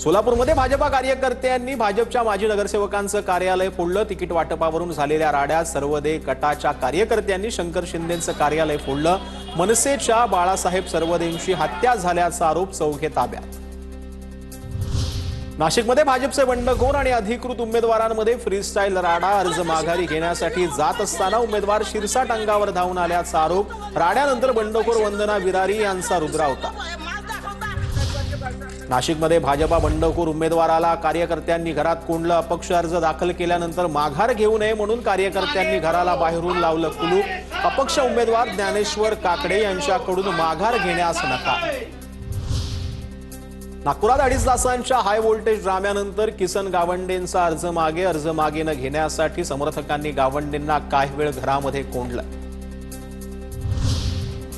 सोलापूरमध्ये भाजपा कार्यकर्त्यांनी भाजपच्या माजी नगरसेवकांचं कार्यालय फोडलं। तिकीट वाटपावरून झालेल्या राड्यात सर्वदे गटाच्या कार्यकर्त्यांनी शंकर शिंदेंचं कार्यालय फोडलं। मनसेच्या बाळासाहेब सर्वदेंची हत्या झाल्याचा आरोप चौघे ताब्यात। नाशिकमध्ये भाजपचे बंडखोर आणि अधिकृत उमेदवारांमध्ये फ्रीस्टाईल राडा। अर्ज माघारी घेण्यासाठी जात असताना उमेदवार शिरसाट अंगावर धावून आल्याचा आरोप। राड्यानंतर बंडखोर वंदना विरारी यांचा रुद्रावतार। नाशिकमध्ये भाजपा बंडखोर उमेदवाराला कार्यकर्त्यांनी घरात कोंडलं। अपक्ष अर्ज दाखल केल्यानंतर माघार घेऊ नये म्हणून कार्यकर्त्यांनी घराला बाहेरून लावलं कुलूप। अपक्ष उमेदवार ज्ञानेश्वर काकडे यांच्याकडून माघार घेण्यास नकार। नागपुरात 2.5 तासांच्या हाय व्होल्टेज ड्राम्यानंतर किसन गावंडेंचा अर्ज मागे न घेण्यासाठी समर्थकांनी गावंडेंना काही वेळ घरामध्ये कोंडलं।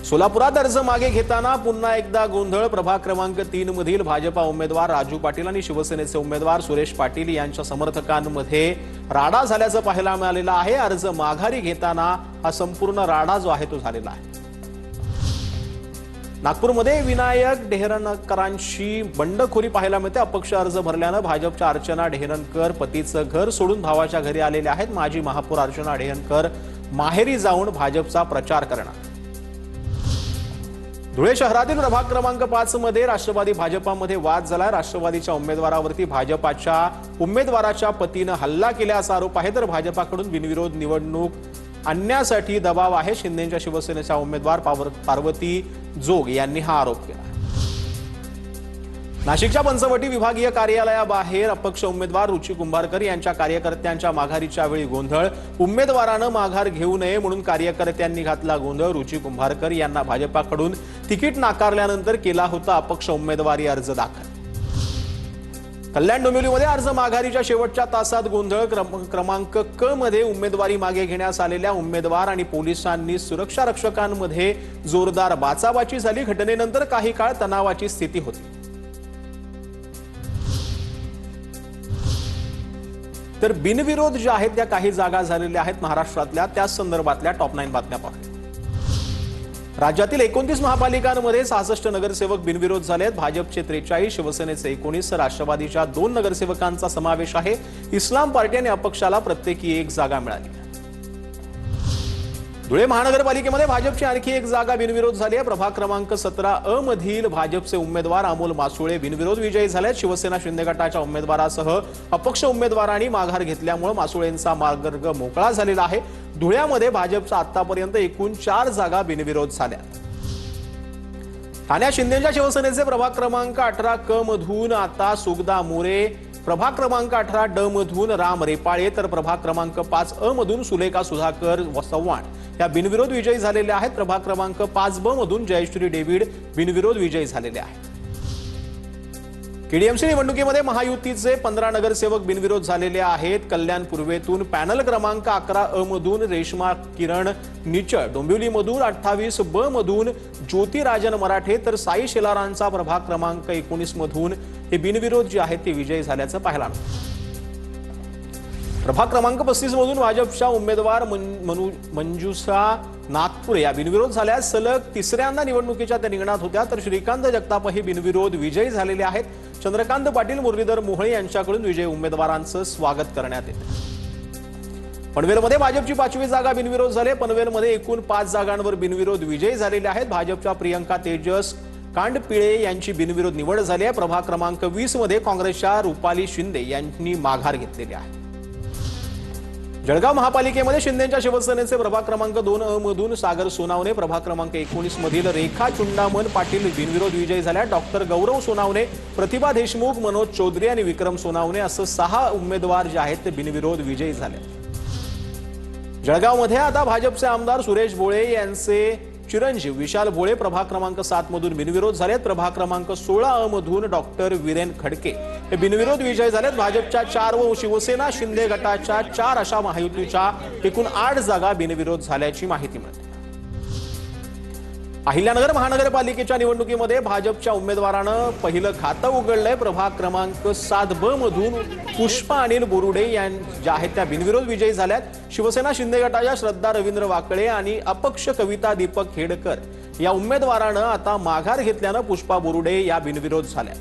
सोलापुरात अर्ज मागे घेताना पुन्हा एकदा गोंधळ। प्रभाग क्रमांक 3 मधील भाजपा उमेदवार राजू पाटील आणि शिवसेनेचे उमेदवार सुरेश पाटील यांच्या समर्थकांमध्ये राडा झाल्याचं पाहायला मिळालेलं आहे। अर्ज माघारी घेताना हा संपूर्ण राडा जो आहे तो झालेला आहे। नागपूरमध्ये विनायक डेहरणकरांची बंडखोरी पाहायला मिळते। अपक्ष अर्ज भरल्यानं भाजपच्या अर्चना डेहरणकर पतीचं घर सोडून भावाच्या घरी आलेले आहेत। माजी महापौर अर्चना डेहरणकर माहेरी जाऊन भाजपचा प्रचार करणार। धुळे शहरातील प्रभाग क्रमांक 5 मध्ये राष्ट्रवादी भाजपामध्ये वाद झाला। राष्ट्रवादीच्या उमेदवारावरती भाजपाच्या उमेदवाराच्या पतीनं हल्ला केल्याचा आरोप आहे, तर भाजपाकडून बिनविरोध निवडणूक आणण्यासाठी दबाव आहे। शिंदेच्या शिवसेनेच्या उमेदवार पार्वती जोग यांनी हा आरोप केला। नाशिकच्या पंचवटी विभागीय कार्यालयाबाहेर अपक्ष उमेदवार रुची कुंभारकर यांच्या कार्यकर्त्यांच्या माघारीच्या वेळी गोंधळ। उमेदवारानं माघार घेऊ नये म्हणून कार्यकर्त्यांनी घातला गोंधळ। रुची कुंभारकर यांना भाजपाकडून तिकीट नाकारल्यानंतर केला होता अपक्ष उमेदवारी अर्ज दाखल। कल्याण डोंबिवलीमध्ये अर्ज माघारीच्या शेवटच्या तासात गोंधळ। क्रमांक क मध्ये उमेदवारी मागे घेण्यास आलेल्या उमेदवार आणि पोलिसांनी सुरक्षा रक्षकांमध्ये जोरदार बाचाबाची झाली। घटनेनंतर काही काळ तणावाची स्थिती होती। तर बिनविरोध ज्या आहेत त्या काही जागा झालेल्या आहेत महाराष्ट्रातल्या, त्या संदर्भातल्या टॉप 9 बातम्या पाहूया। राज्यातील 29 महापालिकांमध्ये 66 नगरसेवक बिनविरोध झाले आहेत। भाजपचे 43, शिवसेनेचे 19, राष्ट्रवादीच्या 2 नगरसेवकांचा समावेश आहे। इस्लाम पार्टी आणि अपक्षाला प्रत्येकी 1 जागा मिळाली। धुळे महानगरपालिकेमध्ये भाजपची आणखी 1 जागा बिनविरोध झाली आहे। प्रभाग क्रमांक 17 मधील भाजपचे उमेदवार अमोल मासुळे बिनविरोध विजयी झाले। शिवसेना शिंदे गटाच्या उमेदवारासह अपक्ष उमेदवारांनी माघार घेतल्यामुळे मासुळेंचा मार्ग मोकळा झालेला आहे। धुळ्यामध्ये भाजपचा आतापर्यंत एकूण 4 जागा बिनविरोध झाल्या। ठाण्यात शिंदेच्या शिवसेनेचे प्रभाग क्रमांक 18 क मधून आता सुगदा मोरे, प्रभाग क्रमांक 18 ड मधून राम रेपाळे, तर प्रभाग क्रमांक 5 मधून सुलेखा सुधाकर चव्हाण या बिनविरोध विजयी झालेल्या आहेत। प्रभाग क्रमांक 5 ब मधून जयश्री डेव्हिड बिनविरोध विजयी झालेले आहेत। केडीएमसी निवडणुकीमध्ये महायुतीचे 15 नगरसेवक बिनविरोध झालेले आहेत। कल्याण पूर्वेतून पॅनल क्रमांक 11 मधून रेश्मा किरण निचळ, डोंबिवलीमधून 28 ब मधून ज्योतिराजन मराठे, तर साई शेलारांचा प्रभाग क्रमांक 19 मधून हे बिनविरोध जे आहेत ते विजयी झाल्याचं पाहायला मिळालं। प्रभाग क्रमांक 35 मधून भाजपच्या उमेदवार मंजुषा नागपुरे या बिनविरोध झाल्या। सलग 3ऱ्यांदा निवडणुकीच्या त्या रिंगणात होत्या, तर श्रीकांत जगतापही बिनविरोध विजयी झालेले आहेत। चंद्रकांत पाटील, मुरलीधर मोहोळे यांच्याकडून विजयी उमेदवारांचं स्वागत करण्यात येते। पनवेलमध्ये भाजपची 5वी जागा बिनविरोध झाली। पनवेलमध्ये एकूण 5 जागांवर बिनविरोध विजयी झालेले आहेत। भाजपच्या प्रियंका तेजस कांडपिळे यांची बिनविरोध निवड झाली आहे। प्रभाग क्रमांक 20 मध्ये काँग्रेसच्या रुपाली शिंदे यांनी माघार घेतलेली आहे। जळगाव महापालिकेमध्ये शिंदेच्या शिवसेनेचे प्रभाग क्रमांक 2 मधून सागर सोनावणे, प्रभाग क्रमांक 19 मधील रेखा चुंडामन पाटील बिनविरोध विजयी झाल्या। डॉक्टर गौरव सोनावणे, प्रतिभा देशमुख, मनोज चौधरी आणि विक्रम सोनावणे असं 6 उमेदवार जे आहेत ते बिनविरोध विजयी झाले। जळगावमध्ये आता भाजपचे आमदार सुरेश भोळे यांचे चिरंजीव विशाल भोळे प्रभाग क्रमांक 7 मधून बिनविरोध झालेत। प्रभाग क्रमांक 16 मधून डॉक्टर वीरेन खडके हे बिनविरोध विजयी झालेत। भाजपच्या 4 व शिवसेना शिंदे गटाच्या 4 अशा महायुतीच्या एकूण 8 जागा बिनविरोध झाल्याची माहिती मिळते। अहिल्यानगर महानगरपालिकेच्या निवडणुकीमध्ये भाजपच्या उमेदवारानं पहिलं खातं उघडलंय। प्रभाग क्रमांक 7 ब मधून पुष्पा अनिल बोरुडे ज्या आहेत त्या बिनविरोध विजयी झाल्यात। शिवसेना शिंदे गटाच्या श्रद्धा रवींद्र वाकळे आणि अपक्ष कविता दीपक खेडकर या उमेदवारानं आता माघार घेतल्यानं पुष्पा बोरुडे या बिनविरोध झाल्या।